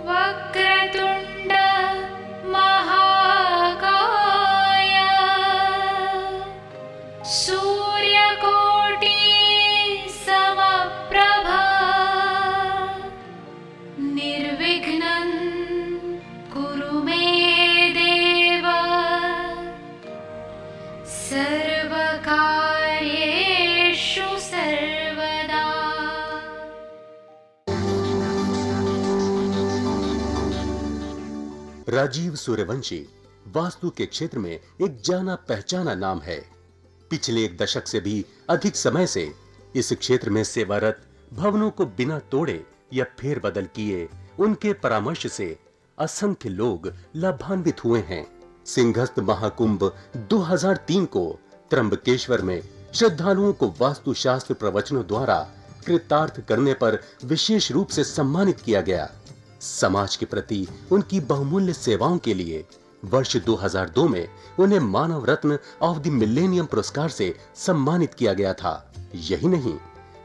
वक्रतुण्ड महाकाय सूर्यकोटि समप्रभा निर्विघ्नं कुरु मे देव सर्वकार्येषु सर्वदा। राजीव सूर्यवंशी वास्तु के क्षेत्र में एक जाना पहचाना नाम है। पिछले 1 दशक से भी अधिक समय से इस क्षेत्र में सेवारत, भवनों को बिना तोड़े या फेरबदल किए उनके परामर्श से असंख्य लोग लाभान्वित हुए हैं। सिंहस्थ महाकुंभ 2003 को त्र्यंबकेश्वर में श्रद्धालुओं को वास्तुशास्त्र प्रवचनों द्वारा कृतार्थ करने पर विशेष रूप से सम्मानित किया गया। समाज के प्रति उनकी बहुमूल्य सेवाओं के लिए वर्ष 2002 में उन्हें मानव रत्न ऑफ द मिलेनियम पुरस्कार से सम्मानित किया गया था। यही नहीं,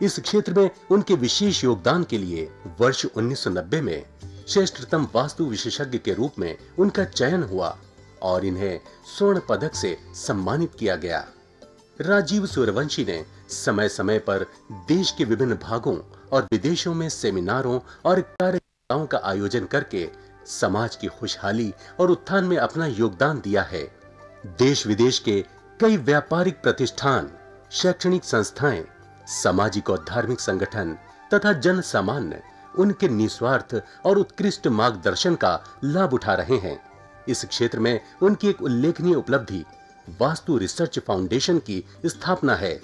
इस क्षेत्र में उनके विशेष योगदान के लिए वर्ष 1990 में श्रेष्ठतम वास्तु विशेषज्ञ के रूप में उनका चयन हुआ और इन्हें स्वर्ण पदक से सम्मानित किया गया। राजीव सूर्यवंशी ने समय समय पर देश के विभिन्न भागों और विदेशों में सेमिनारों और कार्यक्रमों का आयोजन करके समाज की खुशहाली और उत्थान में अपना योगदान दिया है। देश विदेश के कई व्यापारिक प्रतिष्ठान, शैक्षणिक संस्थाएं, सामाजिक और धार्मिक संगठन तथा जन सामान्य उनके निस्वार्थ और उत्कृष्ट मार्गदर्शन का लाभ उठा रहे हैं। इस क्षेत्र में उनकी एक उल्लेखनीय उपलब्धि वास्तु रिसर्च फाउंडेशन की स्थापना है।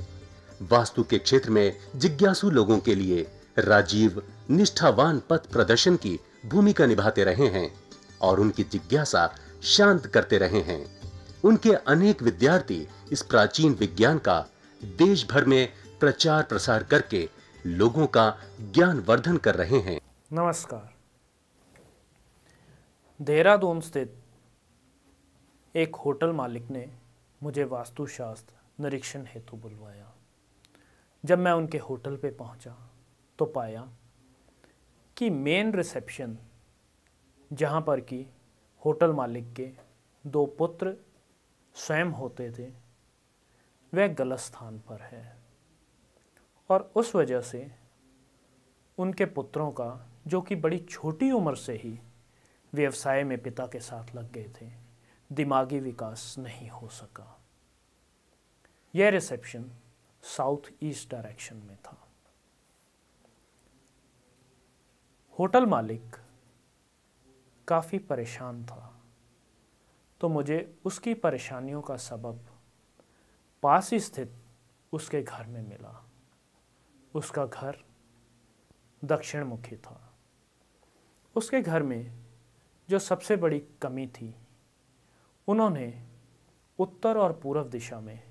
वास्तु के क्षेत्र में जिज्ञासु लोगों के लिए राजीव निष्ठावान पथ प्रदर्शन की भूमिका निभाते रहे हैं और उनकी जिज्ञासा शांत करते रहे हैं। उनके अनेक विद्यार्थी इस प्राचीन विज्ञान का देश भर में प्रचार प्रसार करके लोगों का ज्ञान वर्धन कर रहे हैं। नमस्कार। देहरादून स्थित एक होटल मालिक ने मुझे वास्तुशास्त्र निरीक्षण हेतु बुलवाया। जब मैं उनके होटल पे पहुंचा तो पाया कि मेन रिसेप्शन, जहां पर कि होटल मालिक के 2 पुत्र स्वयं होते थे, वह गलत स्थान पर है और उस वजह से उनके पुत्रों का, जो कि बड़ी छोटी उम्र से ही व्यवसाय में पिता के साथ लग गए थे, दिमागी विकास नहीं हो सका। यह रिसेप्शन साउथ ईस्ट डायरेक्शन में था। होटल मालिक काफ़ी परेशान था, तो मुझे उसकी परेशानियों का सबब पास ही स्थित उसके घर में मिला। उसका घर दक्षिण मुखी था। उसके घर में जो सबसे बड़ी कमी थी, उन्होंने उत्तर और पूर्व दिशा में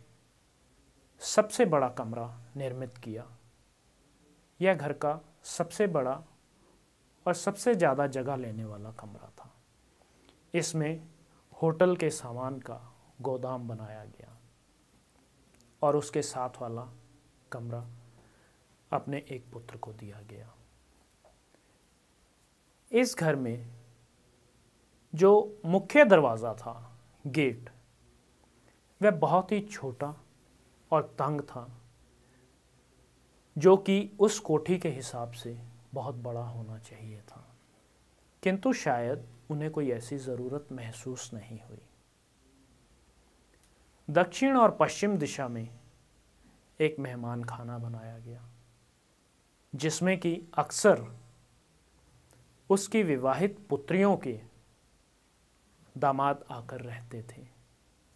सबसे बड़ा कमरा निर्मित किया। यह घर का सबसे बड़ा और सबसे ज़्यादा जगह लेने वाला कमरा था। इसमें होटल के सामान का गोदाम बनाया गया और उसके साथ वाला कमरा अपने एक पुत्र को दिया गया। इस घर में जो मुख्य दरवाज़ा था, गेट, वह बहुत ही छोटा और तंग था, जो कि उस कोठी के हिसाब से बहुत बड़ा होना चाहिए था, किंतु शायद उन्हें कोई ऐसी ज़रूरत महसूस नहीं हुई। दक्षिण और पश्चिम दिशा में एक मेहमान खाना बनाया गया, जिसमें कि अक्सर उसकी विवाहित पुत्रियों के दामाद आकर रहते थे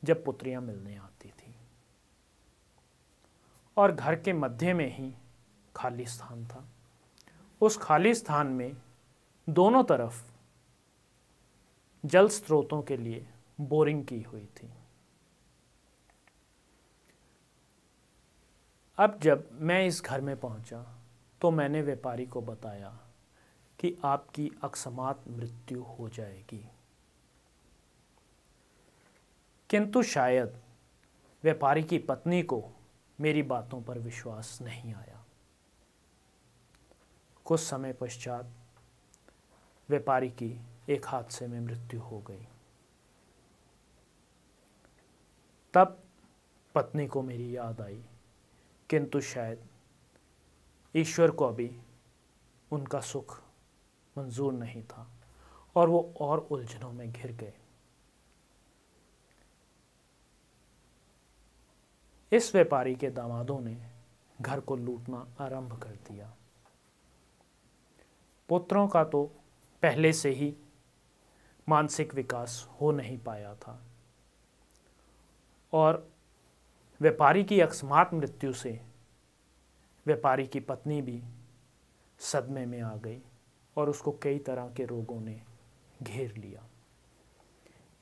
जब पुत्रियां मिलने आती थी। और घर के मध्य में ही खाली स्थान था। उस खाली स्थान में दोनों तरफ जल स्रोतों के लिए बोरिंग की हुई थी। अब जब मैं इस घर में पहुंचा तो मैंने व्यापारी को बताया कि आपकी अकस्मात मृत्यु हो जाएगी, किंतु शायद व्यापारी की पत्नी को मेरी बातों पर विश्वास नहीं आया। कुछ समय पश्चात व्यापारी की एक हादसे में मृत्यु हो गई। तब पत्नी को मेरी याद आई, किंतु शायद ईश्वर को अभी उनका सुख मंजूर नहीं था और वो और उलझनों में घिर गए। इस व्यापारी के दामादों ने घर को लूटना आरंभ कर दिया। पुत्रों का तो पहले से ही मानसिक विकास हो नहीं पाया था और व्यापारी की अकस्मात मृत्यु से व्यापारी की पत्नी भी सदमे में आ गई और उसको कई तरह के रोगों ने घेर लिया।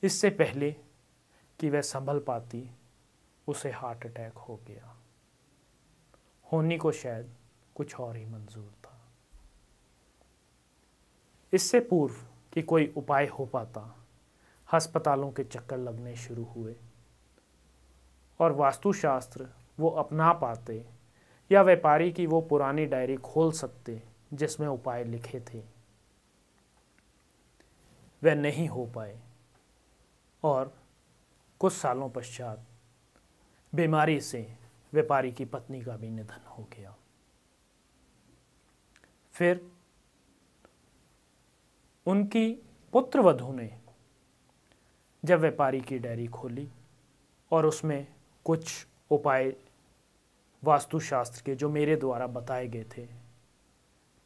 इससे पहले कि वह संभल पाती, उसे हार्ट अटैक हो गया। होनी को शायद कुछ और ही मंजूर था। इससे पूर्व कि कोई उपाय हो पाता, अस्पतालों के चक्कर लगने शुरू हुए और वास्तुशास्त्र वो अपना पाते या व्यापारी की वो पुरानी डायरी खोल सकते जिसमें उपाय लिखे थे, वह नहीं हो पाए और कुछ सालों पश्चात बीमारी से व्यापारी की पत्नी का भी निधन हो गया। फिर उनकी पुत्रवधू ने जब व्यापारी की डायरी खोली और उसमें कुछ उपाय वास्तुशास्त्र के जो मेरे द्वारा बताए गए थे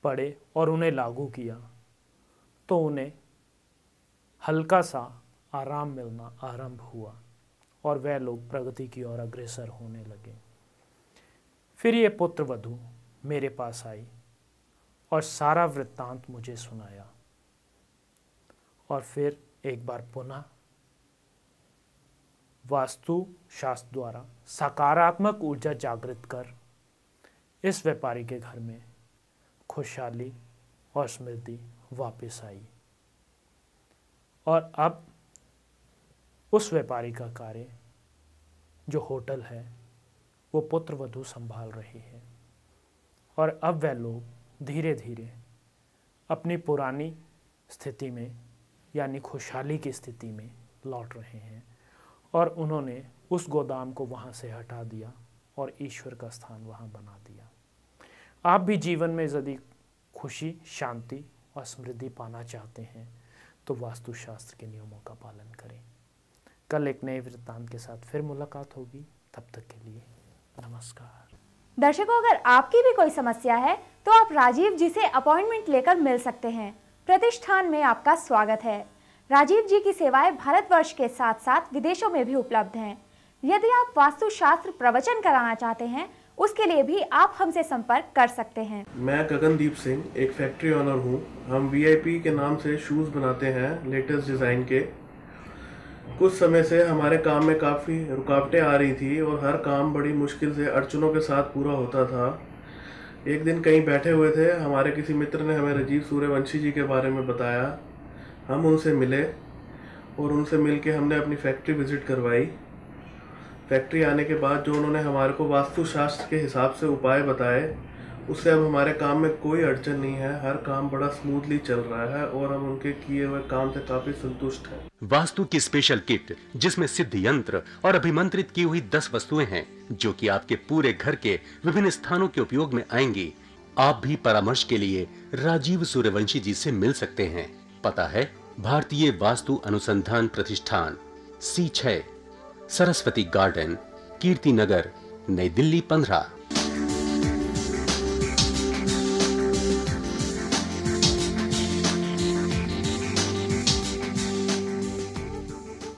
पढ़े और उन्हें लागू किया, तो उन्हें हल्का सा आराम मिलना आरंभ हुआ और वह लोग प्रगति की ओर अग्रसर होने लगे। फिर ये पुत्रवधू मेरे पास आई और सारा वृत्तांत मुझे सुनाया और फिर एक बार पुनः वास्तु शास्त्र द्वारा सकारात्मक ऊर्जा जागृत कर इस व्यापारी के घर में खुशहाली और समृद्धि वापस आई और अब उस व्यापारी का कार्य जो होटल है वो पुत्रवधू संभाल रही है और अब वह लोग धीरे धीरे अपनी पुरानी स्थिति में यानी खुशहाली की स्थिति में लौट रहे हैं और उन्होंने उस गोदाम को वहाँ से हटा दिया और ईश्वर का स्थान वहाँ बना दिया। आप भी जीवन में यदि खुशी, शांति और समृद्धि पाना चाहते हैं तो वास्तुशास्त्र के नियमों का पालन करें। कल एक नए वृत्तांत के साथ फिर मुलाकात होगी। तब तक के लिए नमस्कार। दर्शकों, अगर आपकी भी कोई समस्या है तो आप राजीव जी से अपॉइंटमेंट लेकर मिल सकते हैं। प्रतिष्ठान में आपका स्वागत है। राजीव जी की सेवाएं भारतवर्ष के साथ साथ विदेशों में भी उपलब्ध हैं। यदि आप वास्तुशास्त्र प्रवचन कराना चाहते हैं, उसके लिए भी आप हमसे संपर्क कर सकते हैं। मैं गगनदीप सिंह एक फैक्ट्री ओनर हूँ। हम वीआईपी के नाम से शूज़ बनाते हैं लेटेस्ट डिज़ाइन के। कुछ समय से हमारे काम में काफ़ी रुकावटें आ रही थी और हर काम बड़ी मुश्किल से अड़चनों के साथ पूरा होता था। एक दिन कहीं बैठे हुए थे, हमारे किसी मित्र ने हमें राजीव सूर्यवंशी जी के बारे में बताया। हम उनसे मिले और उनसे मिल के हमने अपनी फैक्ट्री विज़िट करवाई। फैक्ट्री आने के बाद जो उन्होंने हमारे को वास्तुशास्त्र के हिसाब से उपाय बताए, उससे अब हमारे काम में कोई अड़चन नहीं है। हर काम बड़ा स्मूथली चल रहा है और हम उनके किए हुए काम से काफी संतुष्ट हैं। वास्तु की स्पेशल किट जिसमें सिद्ध यंत्र और अभिमंत्रित की हुई 10 वस्तुएं हैं जो कि आपके पूरे घर के विभिन्न स्थानों के उपयोग में आएंगी। आप भी परामर्श के लिए राजीव सूर्यवंशी जी से मिल सकते हैं। पता है भारतीय वास्तु अनुसंधान प्रतिष्ठान, C6, सरस्वती गार्डन, कीर्ति नगर, नई दिल्ली 15।